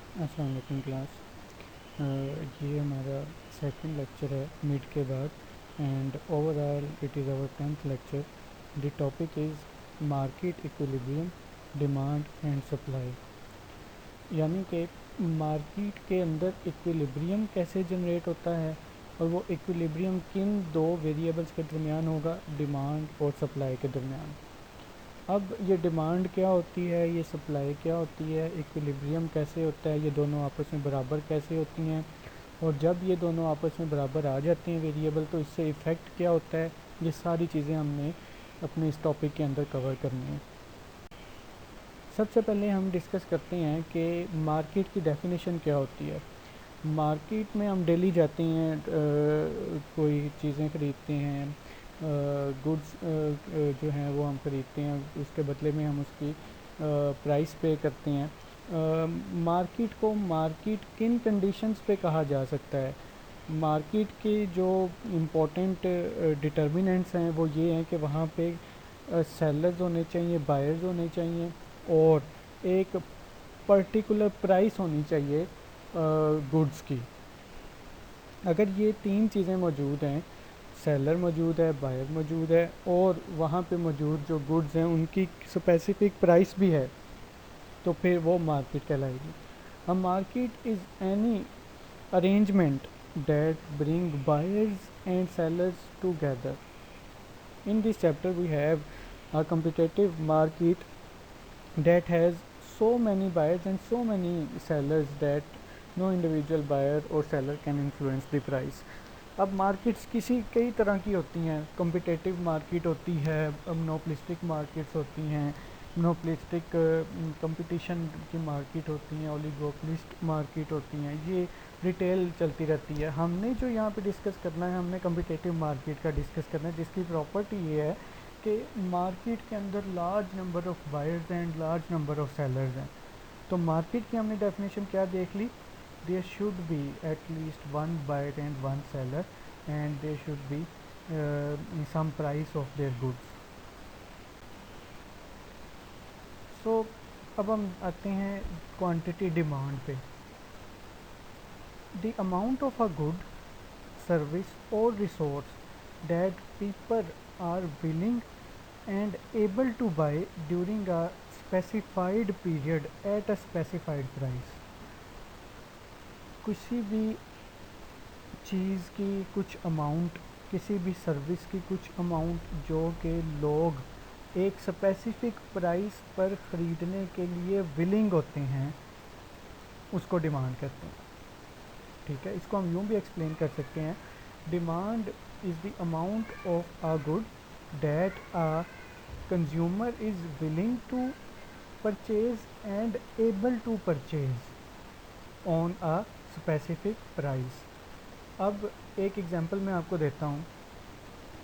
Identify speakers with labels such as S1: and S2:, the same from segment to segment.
S1: अस्सलाम वालेकुम क्लास। ये हमारा सेकंड लेक्चर है मिड के बाद and overall it is our 10th lecture. The topic is market equilibrium, demand and supply. यानी कि मार्केट के अंदर इक्विलिब्रियम कैसे जनरेट होता है और वो इक्विलिब्रियम किन दो वेरिएबल्स के दरमियान होगा, डिमांड और सप्लाई के दरमियान। अब ये डिमांड क्या होती है, ये सप्लाई क्या होती है, इक्विलिब्रियम कैसे होता है, ये दोनों आपस में बराबर कैसे होती हैं, और जब ये दोनों आपस में बराबर आ जाते हैं वेरिएबल तो इससे इफ़ेक्ट क्या होता है, ये सारी चीज़ें हमने अपने इस टॉपिक के अंदर कवर करनी है। सबसे पहले हम डिस्कस करते हैं कि मार्केट की डेफिनेशन क्या होती है। मार्केट में हम डेली जाते हैं, कोई चीज़ें ख़रीदते हैं, गुड्स जो हैं वो हम ख़रीदते हैं, उसके बदले में हम उसकी प्राइस पे करते हैं। मार्केट को मार्केट किन कंडीशंस पे कहा जा सकता है। मार्केट के जो इम्पोर्टेंट डिटर्मिनेंट्स हैं वो ये हैं कि वहाँ पे सेलर्स होने चाहिए, बायर्स होने चाहिए और एक पर्टिकुलर प्राइस होनी चाहिए गुड्स की। अगर ये तीन चीज़ें मौजूद हैं, सेलर मौजूद है, बायर मौजूद है और वहाँ पे मौजूद जो गुड्स हैं उनकी स्पेसिफिक प्राइस भी है, तो फिर वो मार्केट कहलाएगी। A market is any arrangement that bring buyers and sellers together. In this chapter we have a competitive market that has so many buyers and so many sellers that no individual buyer or seller can influence the price. अब markets कई तरह की होती हैं। Competitive market होती है, monopolistic markets होती हैं, मोनोपोलिस्टिक कंपटीशन की मार्केट होती हैं, ओलिगोपोलिस्ट मार्केट होती हैं। ये रिटेल चलती रहती है। हमने जो यहाँ पे डिस्कस करना है, हमने कम्पिटेटिव मार्केट का डिस्कस करना है, जिसकी प्रॉपर्टी ये है कि मार्केट के अंदर large number of buyers and large number of sellers हैं। तो मार्केट की हमने डेफिनेशन क्या देख ली, there should be at least one buyer and one seller and there should be some price of their goods. So अब हम आते हैं क्वांटिटी डिमांड पे। the amount of a good, service or resource that people are willing and able to buy during a specified period at a specified price. किसी भी चीज़ की कुछ amount, किसी भी सर्विस की कुछ अमाउंट जो कि लोग एक स्पेसिफिक प्राइस पर ख़रीदने के लिए विलिंग होते हैं, उसको डिमांड कहते हैं। ठीक है, इसको हम यूँ भी एक्सप्लेन कर सकते हैं, demand is the amount of a good that a consumer is willing to purchase and able to purchase on a specific price. अब एक एग्जांपल मैं आपको देता हूँ।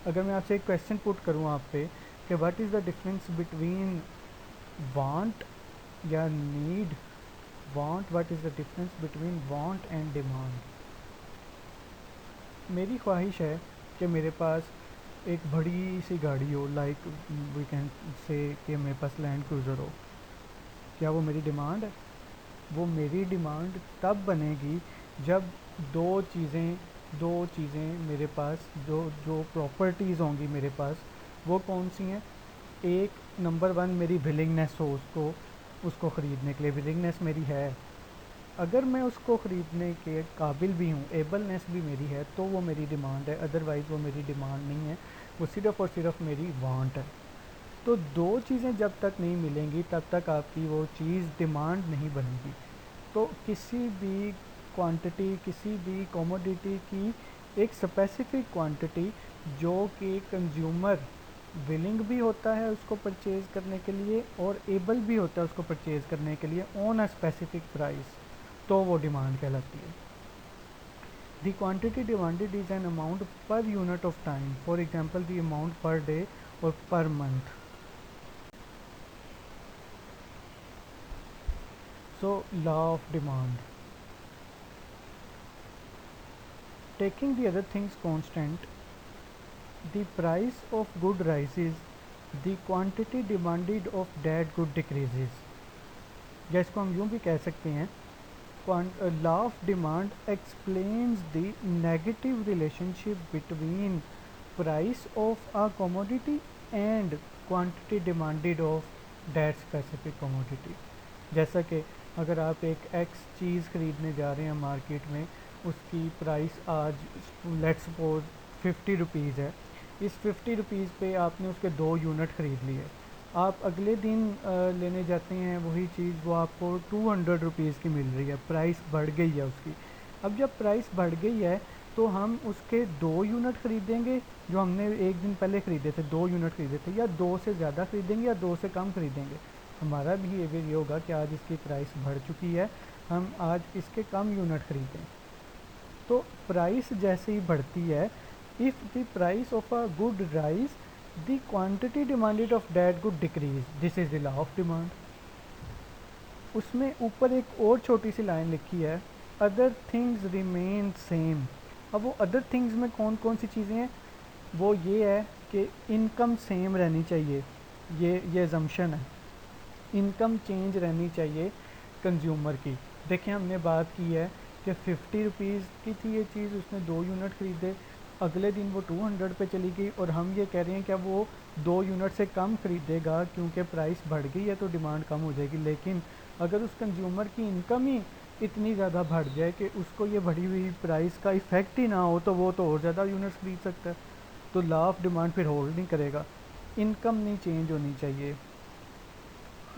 S1: अगर मैं आपसे एक क्वेश्चन पुट करूँ आप पे कि what is the difference between want या need, want, what is the difference between want and demand. मेरी ख्वाहिश है कि मेरे पास एक बड़ी सी गाड़ी हो, लाइक वी कैन से कि मेरे पास लैंड क्रूज़र हो। क्या वो मेरी डिमांड है? वो मेरी डिमांड तब बनेगी जब दो चीज़ें मेरे पास, जो जो प्रॉपर्टीज़ होंगी मेरे पास, वो कौन सी हैं। एक, नंबर वन, मेरी विलिंगनेस हो उसको ख़रीदने के लिए विलिंगनेस मेरी है। अगर मैं उसको ख़रीदने के काबिल भी हूँ, एबलनेस भी मेरी है, तो वो मेरी डिमांड है। अदरवाइज़ वो मेरी डिमांड नहीं है, वो सिर्फ़ और सिर्फ मेरी वांट है। तो दो चीज़ें जब तक नहीं मिलेंगी तब तक आपकी वो चीज़ डिमांड नहीं बनेगी। तो किसी भी क्वांटिटी, किसी भी कमोडिटी की एक स्पेसिफिक क्वांटिटी जो कि कंज्यूमर विलिंग भी होता है उसको परचेज़ करने के लिए और एबल भी होता है उसको परचेज़ करने के लिए ऑन अ स्पेसिफिक प्राइस, तो वो डिमांड कहलाती है। The quantity demanded is an amount per unit of time, for example the amount per day or per month. So law of demand. Taking the other things constant, the price of good rises, the quantity demanded of that good decreases. या इसको हम यूँ भी कह सकते हैं law of demand explains the negative relationship between price of a commodity and quantity demanded of that specific commodity. जैसा कि अगर आप एक एक्स चीज़ ख़रीदने जा रहे हैं मार्केट में, उसकी प्राइस आज लेट्स सपोज 50 रुपीज़ है। इस 50 रुपीज़ पे आपने उसके 2 यूनिट ख़रीद लिए। आप अगले दिन लेने जाते हैं वही चीज़, वो आपको 200 रुपीज़ की मिल रही है, प्राइस बढ़ गई है उसकी। अब जब प्राइस बढ़ गई है तो हम उसके 2 यूनिट ख़रीदेंगे जो हमने एक दिन पहले ख़रीदे थे, 2 यूनिट ख़रीदे थे, या 2 से ज़्यादा ख़रीदेंगे या 2 से कम ख़रीदेंगे। हमारा बिहेवियर ये होगा कि आज इसकी प्राइस बढ़ चुकी है, हम आज इसके कम यूनिट ख़रीदें। तो प्राइस जैसे ही बढ़ती है, if the price of a good rise the quantity demanded of that good decrease, this is the law of demand. उसमें ऊपर एक और छोटी सी लाइन लिखी है, अदर थिंग्स रिमेन सेम। अब वो अदर थिंग्स में कौन कौन सी चीज़ें हैं, वो ये है कि इनकम सेम रहनी चाहिए, ये अजम्पशन है। इनकम चेंज रहनी चाहिए कंज्यूमर की। देखें हमने बात की है कि 50 रुपीज़ की थी ये चीज़, उसने 2 यूनिट ख़रीदे, अगले दिन वो 200 पे चली गई और हम ये कह रहे हैं कि अब वो 2 यूनिट से कम ख़रीदेगा क्योंकि प्राइस बढ़ गई है तो डिमांड कम हो जाएगी। लेकिन अगर उस कंज्यूमर की इनकम ही इतनी ज़्यादा बढ़ जाए कि उसको ये बढ़ी हुई प्राइस का इफ़ेक्ट ही ना हो, तो वो तो और ज़्यादा यूनिट्स ख़रीद सकता है। तो लॉ ऑफ डिमांड फिर होल्ड नहीं करेगा। इनकम नहीं चेंज होनी चाहिए,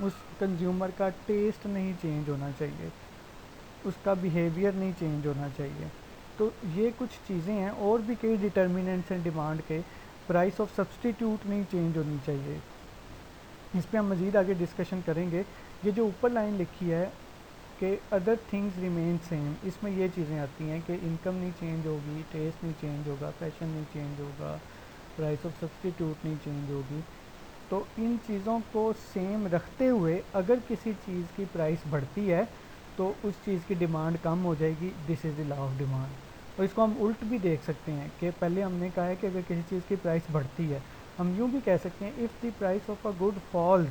S1: उस कंज्यूमर का टेस्ट नहीं चेंज होना चाहिए, उसका बिहेवियर नहीं चेंज होना चाहिए। तो ये कुछ चीज़ें हैं, और भी कई डिटर्मिनेंट्स हैं डिमांड के। प्राइस ऑफ सब्सटीट्यूट नहीं चेंज होनी चाहिए, इस पर हम मज़ीद आगे डिस्कशन करेंगे। ये जो ऊपर लाइन लिखी है कि अदर थिंग्स रिमेन सेम, इसमें ये चीज़ें आती हैं कि इनकम नहीं चेंज होगी, टेस्ट नहीं चेंज होगा, फैशन नहीं चेंज होगा, प्राइस ऑफ सब्सटीट्यूट नहीं चेंज होगी। तो इन चीज़ों को सेम रखते हुए अगर किसी चीज़ की प्राइस बढ़ती है तो उस चीज़ की डिमांड कम हो जाएगी, this is the law of demand. और इसको हम उल्ट भी देख सकते हैं कि पहले हमने कहा है कि अगर किसी चीज़ की प्राइस बढ़ती है, हम यूँ भी कह सकते हैं if the price of a good falls,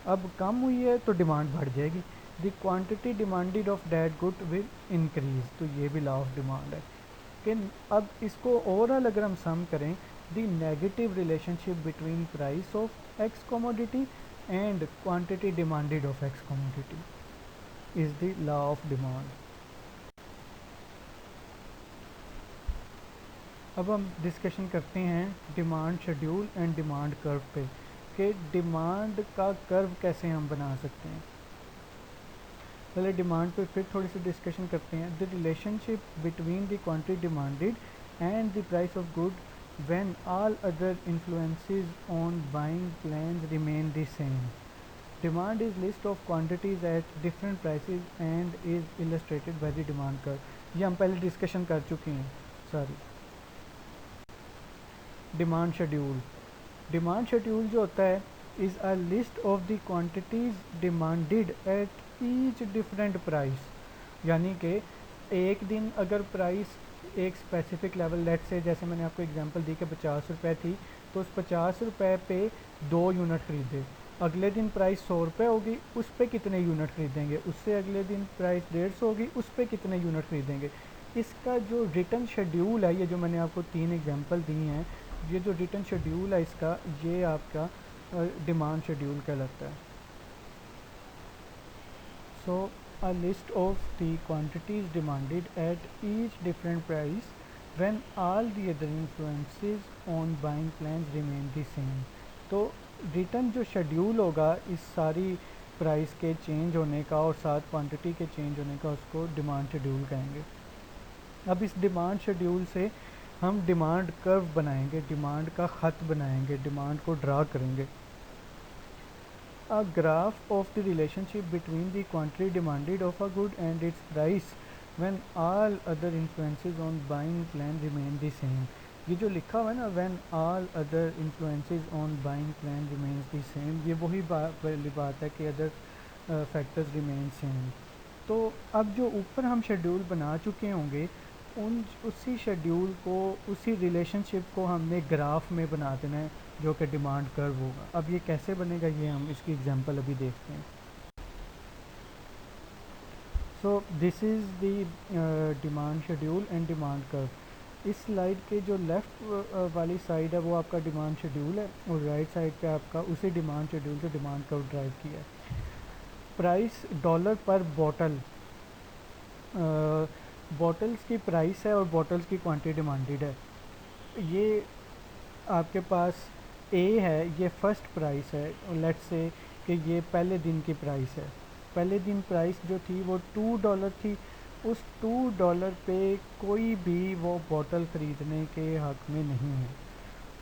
S1: अब कम हुई है तो डिमांड बढ़ जाएगी, the quantity demanded of that good will increase. तो ये भी लॉ ऑफ डिमांड है। कि अब इसको ओवरऑल अगर हम सम करें, the negative relationship between price of x commodity and quantity demanded of x commodity is the law of demand. अब हम डिस्कशन करते हैं demand schedule and demand curve पे, कि डिमांड का कर्व कैसे हम बना सकते हैं। पहले डिमांड पे फिर थोड़ी सी डिस्कशन करते हैं। The relationship between the quantity demanded and the price of good when all other influences on buying plans remain the same. Demand is list of quantities at different prices and is illustrated by the demand curve. ये हम पहले discussion कर चुके हैं, sorry. Demand schedule, demand schedule जो होता है is a list of the quantities demanded at each different price. यानी कि एक दिन अगर प्राइस एक स्पेसिफिक लेवल, लेट से जैसे मैंने आपको एग्जांपल दी कि 50 रुपये थी, तो उस 50 रुपये पे 2 यूनिट ख़रीदे, अगले दिन प्राइस 100 रुपये होगी, उस पर कितने यूनिट ख़रीदेंगे, उससे अगले दिन प्राइस 150 होगी, उस पर कितने यूनिट ख़रीदेंगे। इसका जो रिटर्न शेड्यूल है, ये जो मैंने आपको 3 एग्जांपल दी हैं, ये जो रिटर्न शेड्यूल है इसका, ये आपका डिमांड शेड्यूल कहलाता है। So a list of the quantities demanded at each different price when all the other influences on buying plans remain the same. तो रिटर्न जो शेड्यूल होगा इस सारी प्राइस के चेंज होने का और साथ क्वांटिटी के चेंज होने का, उसको डिमांड शेड्यूल कहेंगे। अब इस डिमांड शेड्यूल से हम डिमांड कर्व बनाएंगे, डिमांड का ख़त बनाएंगे, डिमांड को ड्रा करेंगे। A graph of the relationship between the quantity demanded of a good and it's price when all other influences on buying plan remain the same. ये जो लिखा हुआ है ना, when all other influences on buying plan remains the same, ये वही वाली बात है कि अदर फैक्टर्स रिमेन सेम। तो अब जो ऊपर हम शेड्यूल बना चुके होंगे, उसी शेड्यूल को, उसी रिलेशनशिप को हमने ग्राफ में बना देना है जो कि डिमांड कर्व होगा। अब ये कैसे बनेगा, ये हम इसकी एग्जांपल अभी देखते हैं। So this is the demand schedule and demand curve. इस स्लाइड के जो लेफ़्ट वाली साइड है वो आपका डिमांड शेड्यूल है, और राइट साइड पे आपका उसी डिमांड शेड्यूल से डिमांड कर्व ड्राइव किया है। प्राइस डॉलर पर बॉटल, बॉटल्स की प्राइस है और बॉटल्स की क्वांटिटी डिमांडेड है। ये आपके पास ए है, ये फर्स्ट प्राइस है, और लेट्स से कि ये पहले दिन की प्राइस है। पहले दिन प्राइस जो थी वो $2 थी। उस $2 पे कोई भी वो बॉटल ख़रीदने के हक़ में नहीं है।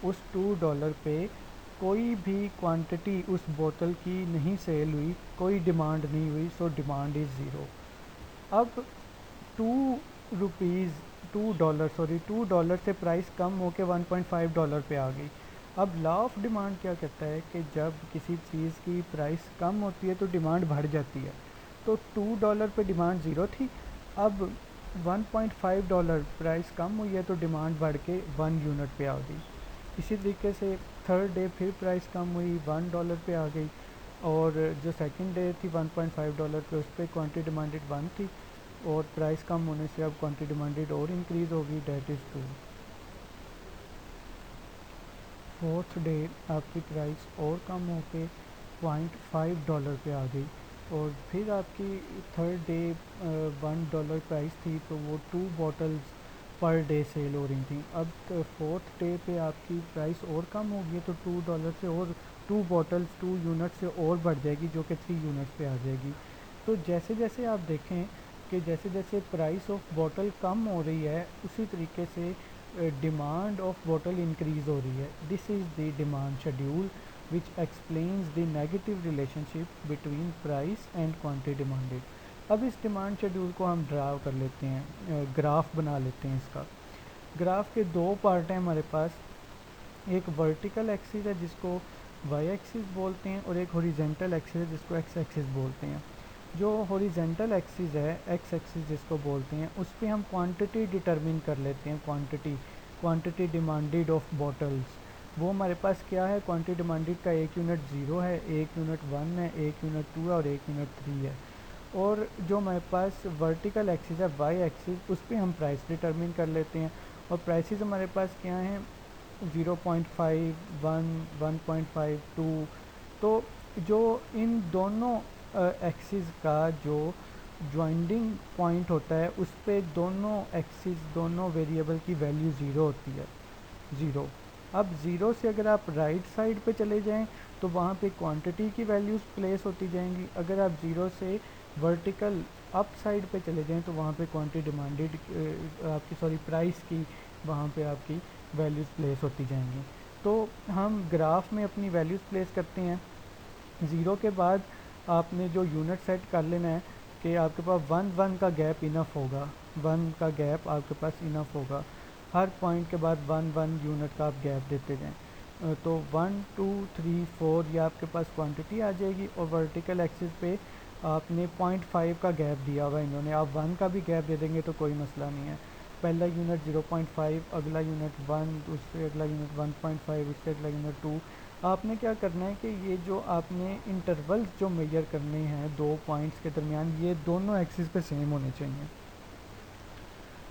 S1: उस $2 पे कोई भी क्वांटिटी उस बोतल की नहीं सेल हुई, कोई डिमांड नहीं हुई, सो डिमांड इज़ ज़ीरो। अब $2 से प्राइस कम होकर $1.5 पे आ गई। अब लॉ ऑफ डिमांड क्या कहता है कि जब किसी चीज़ की प्राइस कम होती है तो डिमांड बढ़ जाती है। तो $2 पे डिमांड ज़ीरो थी, अब $1.5 प्राइस कम हुई है तो डिमांड बढ़ के 1 यूनिट पे आ गई। इसी तरीके से थर्ड डे फिर प्राइस कम हुई, $1 पे आ गई, और जो सेकंड डे थी $1.5 पे, उस पर क्वांटिटी डिमांडेड 1 थी, और प्राइस कम होने से अब क्वांटिटी डिमांडेड और इंक्रीज़ होगी, डेट इज़ 2। फोर्थ डे आपकी प्राइस और कम होके $0.5 पे आ गई, और फिर आपकी थर्ड डे $1 प्राइस थी तो वो 2 बॉटल्स पर डे सेल हो रही थी। अब फोर्थ डे पे आपकी प्राइस और कम होगी तो $2 से और 2 बॉटल्स 2 यूनिट से और बढ़ जाएगी, जो कि 3 यूनिट्स पे आ जाएगी। तो जैसे जैसे आप देखें कि जैसे जैसे प्राइस ऑफ बॉटल कम हो रही है, उसी तरीके से डिमांड ऑफ बॉटल इंक्रीज़ हो रही है। This is the demand schedule which explains the negative relationship between price and quantity demanded। अब इस डिमांड शेड्यूल को हम ड्राव कर लेते हैं, ग्राफ बना लेते हैं इसका। ग्राफ के दो पार्ट हैं हमारे पास, एक वर्टिकल एक्सिस है जिसको वाई एक्सिस बोलते हैं, और एक हॉरिजेंटल एक्सिस है जिसको एक्स एक्सिस बोलते हैं। जो हॉरिजेंटल एक्सिस है, एक्स एक्सिस जिसको बोलते हैं, उस पर हम क्वांटिटी डिटरमिन कर लेते हैं। क्वांटिटी डिमांडेड ऑफ बॉटल्स, वो हमारे पास क्या है, क्वांटिटी डिमांडेड का एक यूनिट 0 है, एक यूनिट 1 है, एक यूनिट 2 है और एक यूनिट 3 है। और जो हमारे पास वर्टिकल एक्सिस है वाई एक्सिस, उस पर हम प्राइस डिटरमिन कर लेते हैं, और प्राइसेस हमारे पास क्या हैं, 0.5, 1, 1.5, 2। तो जो इन दोनों एक्सिस का जो ज्वाइंटिंग पॉइंट होता है, उस पे दोनों एक्सिस, दोनों वेरिएबल की वैल्यू ज़ीरो होती है, ज़ीरो। अब ज़ीरो से अगर आप राइट साइड पे चले जाएं तो वहाँ पे क्वांटिटी की वैल्यूज़ प्लेस होती जाएंगी। अगर आप ज़ीरो से वर्टिकल अप साइड पे चले जाएं तो वहाँ पे क्वांटिटी डिमांडेड आपकी प्राइस की वहाँ पे आपकी वैल्यूज़ प्लेस होती जाएंगी। तो हम ग्राफ में अपनी वैल्यूज़ प्लेस करते हैं। ज़ीरो के बाद आपने जो यूनिट सेट कर लेना है कि आपके पास 1 का गैप इनफ होगा, 1 का गैप आपके पास इनफ होगा। हर पॉइंट के बाद 1 यूनिट का आप गैप देते जाएं। तो 1, 2, 3, 4 ये आपके पास क्वांटिटी आ जाएगी, और वर्टिकल एक्सिस पे आपने 0.5 का गैप दिया हुआ इन्होंने। आप 1 का भी गैप दे देंगे तो कोई मसला नहीं है। पहला यूनिट 0.5, अगला यूनिट 1, उससे अगला यूनिट 1.5, उससे अगला यूनिट 2। आपने क्या करना है कि ये जो आपने इंटरवल्स जो मेजर करने हैं दो पॉइंट्स के दरमियान, ये दोनों एक्सिस पे सेम होने चाहिए।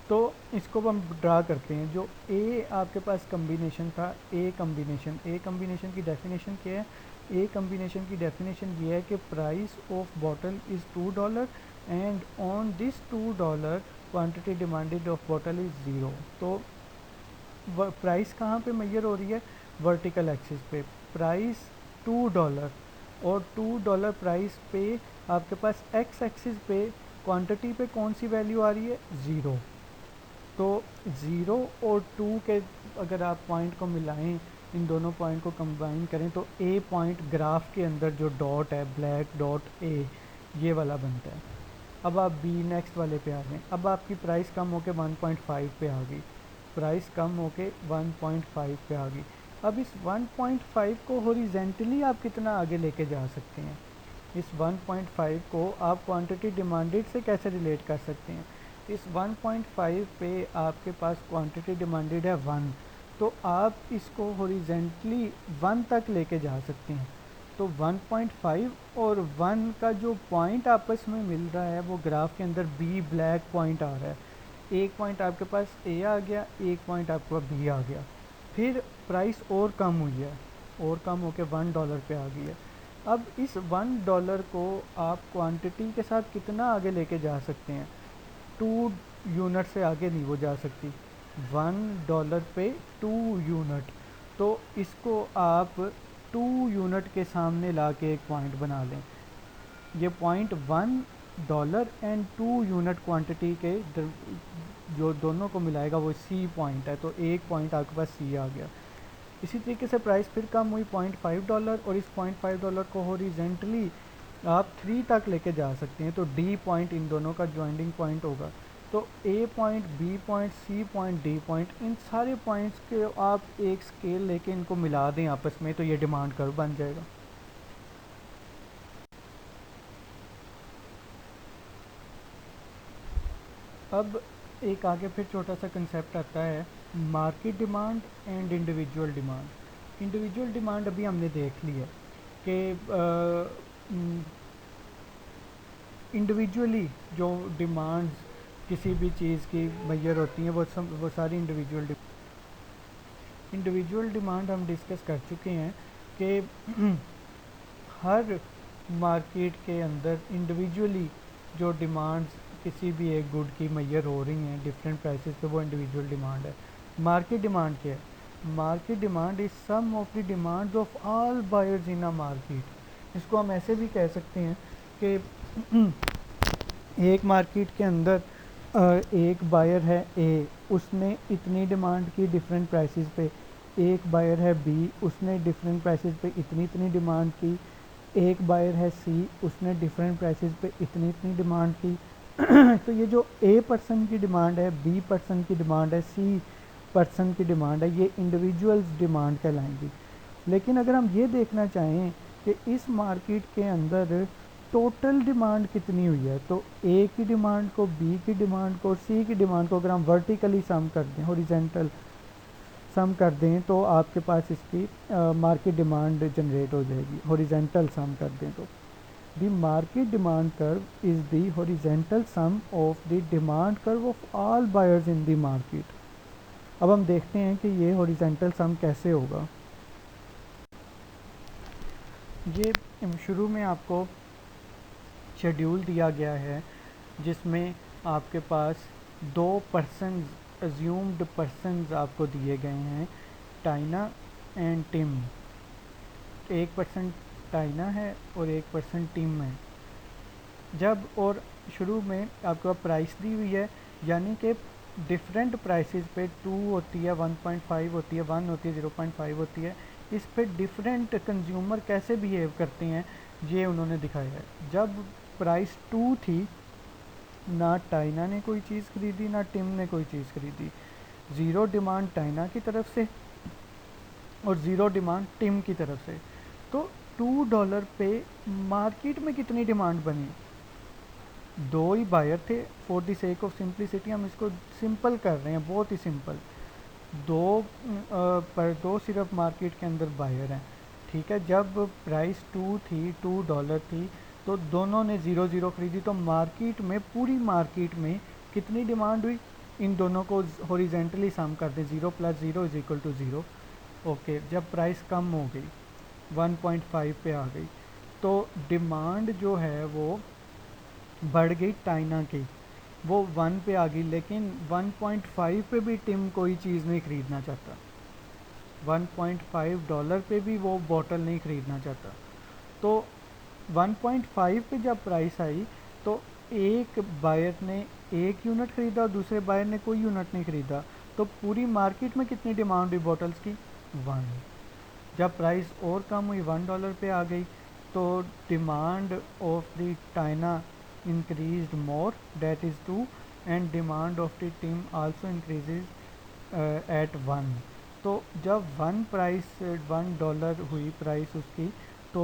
S1: तो इसको हम ड्रा करते हैं। जो ए आपके पास कम्बिनेशन था, ए कम्बिनेशन की डेफिनेशन क्या है? ए कम्बिनेशन की डेफिनेशन ये है कि price of bottle is $2 and on this $2 quantity demanded of bottle is zero. तो प्राइस कहाँ पे मेजर हो रही है? वर्टिकल एक्सिस पे। प्राइस $2, और $2 प्राइस पे आपके पास एक्स एक्सिस पे क्वांटिटी पे कौन सी वैल्यू आ रही है? ज़ीरो। तो ज़ीरो और 2 के अगर आप पॉइंट को मिलाएं, इन दोनों पॉइंट को कंबाइन करें तो ए पॉइंट ग्राफ के अंदर जो डॉट है, ब्लैक डॉट ए, ये वाला बनता है। अब आप बी नेक्स्ट वाले पे आ गए। अब आपकी प्राइस कम होके 1.5 पे आ गई, प्राइस कम होके 1.5 पे आ गई। अब इस 1.5 को हॉरिजेंटली आप कितना आगे लेके जा सकते हैं? इस 1.5 को आप क्वांटिटी डिमांडेड से कैसे रिलेट कर सकते हैं? इस 1.5 पे आपके पास क्वांटिटी डिमांडेड है 1, तो आप इसको हॉरिजेंटली 1 तक लेके जा सकते हैं। तो 1.5 और 1 का जो पॉइंट आपस में मिल रहा है वो ग्राफ के अंदर बी ब्लैक पॉइंट आ रहा है। एक पॉइंट आपके पास ए आ गया, एक पॉइंट आपका बी आ गया, फिर प्राइस और कम हुई है, और कम होकर $1 पे आ गई है। अब इस $1 को आप क्वांटिटी के साथ कितना आगे लेके जा सकते हैं? 2 यूनिट से आगे नहीं वो जा सकती। $1 पे 2 यूनिट, तो इसको आप 2 यूनिट के सामने ला के एक पॉइंट बना लें। ये पॉइंट $1 एंड 2 यूनिट क्वांटिटी के जो दोनों को मिलाएगा वो सी पॉइंट है, तो एक पॉइंट आपके पास सी आ गया। इसी तरीके से प्राइस फिर कम हुई $0.5 और इस $0.5 को हॉरिजेंटली आप 3 तक लेके जा सकते हैं, तो डी पॉइंट इन दोनों का ज्वाइंटिंग पॉइंट होगा। तो A point, B point, C point, D point, इन सारे पॉइंट्स के आप एक स्केल लेके इनको मिला दें आपस में, तो ये डिमांड कर्व बन जाएगा। अब एक आगे फिर छोटा सा कंसेप्ट आता है, market demand and individual demand. Individual demand अभी हमने देख ली है कि इंडिविजुअली जो डिमांड्स किसी भी चीज़ की मैयर होती हैं वो सारी इंडिविजुअल डिमांड हम डिस्कस कर चुके हैं कि हर मार्केट के अंदर इंडिविजुअली जो डिमांड्स किसी भी एक गुड की मैयर हो रही हैं डिफरेंट प्राइसेस पे, वो इंडिविजुअल डिमांड है। मार्केट डिमांड क्या है? Market demand is sum of the demands of all buyers in a market. इसको हम ऐसे भी कह सकते हैं कि एक मार्केट के अंदर एक बायर है ए, उसने इतनी डिमांड की डिफरेंट प्राइसेस पे। एक बायर है बी, उसने डिफरेंट प्राइसेस पे इतनी इतनी डिमांड की। एक बायर है सी, उसने डिफरेंट प्राइसेस पे इतनी इतनी डिमांड की। तो ये जो ए पर्सन की डिमांड है, बी पर्सन की डिमांड है, सी पर्सन की डिमांड है, ये इंडिविजुअल्स डिमांड कहलाएंगी। लेकिन अगर हम ये देखना चाहें कि इस मार्केट के अंदर टोटल डिमांड कितनी हुई है, तो ए की डिमांड को, बी की डिमांड को, सी की डिमांड को अगर हम वर्टिकली सम कर दें, हॉरिजॉन्टल सम कर दें, तो आपके पास इसकी मार्केट डिमांड जनरेट हो जाएगी। हॉरिजॉन्टल सम कर दें तो the market demand curve is the horizontal sum of the demand curve of all buyers in the market. अब हम देखते हैं कि ये हॉरिजॉन्टल सम कैसे होगा। ये शुरू में आपको शेड्यूल दिया गया है जिसमें आपके पास 2 पर्सन्स, अज्यूम्ड पर्सन्स आपको दिए गए हैं, टाइना एंड टिम। एक पर्सन टाइना है और एक पर्सन टिम है। जब और शुरू में आपके पास प्राइस दी हुई है, यानी कि डिफरेंट प्राइसेस पे 2 होती है, 1.5 होती है, 1 होती है, 0.5 होती है। इस पे डिफरेंट कंज्यूमर कैसे बिहेव करते हैं ये उन्होंने दिखाया है। जब प्राइस 2 थी, ना टाइना ने कोई चीज़ खरीदी ना टिम ने कोई चीज़ खरीदी। ज़ीरो डिमांड टाइना की तरफ से और ज़ीरो डिमांड टिम की तरफ से। तो $2 पे मार्केट में कितनी डिमांड बनी? 2 ही बायर थे। For the sake of simplicity हम इसको सिंपल कर रहे हैं, बहुत ही सिंपल। दो सिर्फ मार्केट के अंदर बायर हैं, ठीक है। जब प्राइस 2 थी, $2 थी, तो दोनों ने 0 खरीदी। तो मार्केट में, पूरी मार्केट में कितनी डिमांड हुई? इन दोनों को हॉरिजॉन्टली सम कर दे, 0 + 0 = 0। ओके, जब प्राइस कम हो गई, 1.5 पे आ गई, तो डिमांड जो है वो बढ़ गई टाइना की, वो 1 पे आ गई। लेकिन 1.5 पे भी टिम कोई चीज़ नहीं ख़रीदना चाहता। $1.5 पे भी वो बॉटल नहीं ख़रीदना चाहता। तो 1.5 पे जब प्राइस आई, तो एक बायर ने 1 यूनिट ख़रीदा और दूसरे बायर ने कोई यूनिट नहीं ख़रीदा। तो पूरी मार्केट में कितनी डिमांड हुई बॉटल्स की? 1। जब प्राइस और कम हुई, $1 पे आ गई, तो डिमांड ऑफ द टाइना increased more, that is 2, and demand of the team also increases at 1। तो जब $1 हुई प्राइस उसकी, तो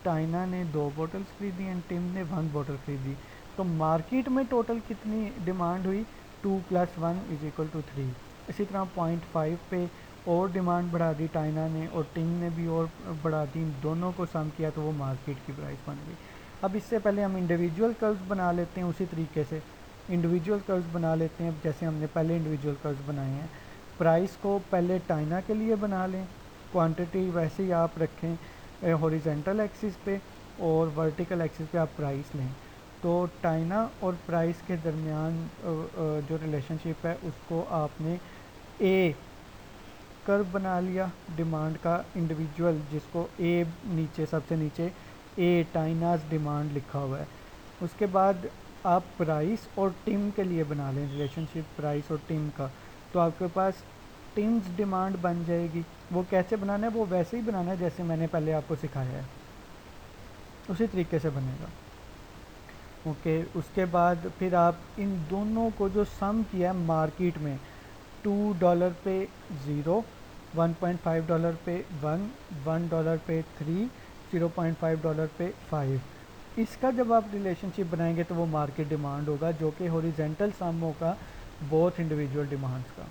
S1: टाइना ने 2 बॉटल्स खरीदी एंड टिम ने 1 बॉटल खरीदी। तो मार्केट में टोटल कितनी डिमांड हुई? 2 + 1 = 3। इसी तरह 0.5 पे और डिमांड बढ़ा दी टाइना ने और टिंग ने भी और बढ़ा दी, इन दोनों को सम किया तो वो मार्केट की प्राइस बन गई। अब इससे पहले हम इंडिविजुअल कर्व्स बना लेते हैं उसी तरीके से। इंडिविजुअल कर्व्स बना लेते हैं जैसे हमने पहले इंडिविजुअल कर्व्स बनाए हैं। प्राइस को पहले टाइना के लिए बना लें, क्वांटिटी वैसे ही आप रखें हॉरिजेंटल एक्सिस पे और वर्टिकल एक्सिस पे आप प्राइस लें। तो टाइना और प्राइस के दरमियान जो रिलेशनशिप है उसको आपने ए कर्व बना लिया डिमांड का इंडिविजुअल, जिसको ए नीचे सबसे नीचे ए टाइनाज डिमांड लिखा हुआ है। उसके बाद आप प्राइस और टिम के लिए बना लें रिलेशनशिप प्राइस और टिम का, तो आपके पास टिम्स डिमांड बन जाएगी। वो कैसे बनाना है, वो वैसे ही बनाना है जैसे मैंने पहले आपको सिखाया है, उसी तरीके से बनेगा। ओके, उसके बाद फिर आप इन दोनों को जो सम किया है मार्केट में, $2 पे 0, $1.5 पे 1, $1 पे 3, $0.5 पे 5, इसका जब आप रिलेशनशिप बनाएंगे तो वो मार्केट डिमांड होगा, जो कि हॉरिजेंटल सम होगा बोथ इंडिविजुअल डिमांड्स का।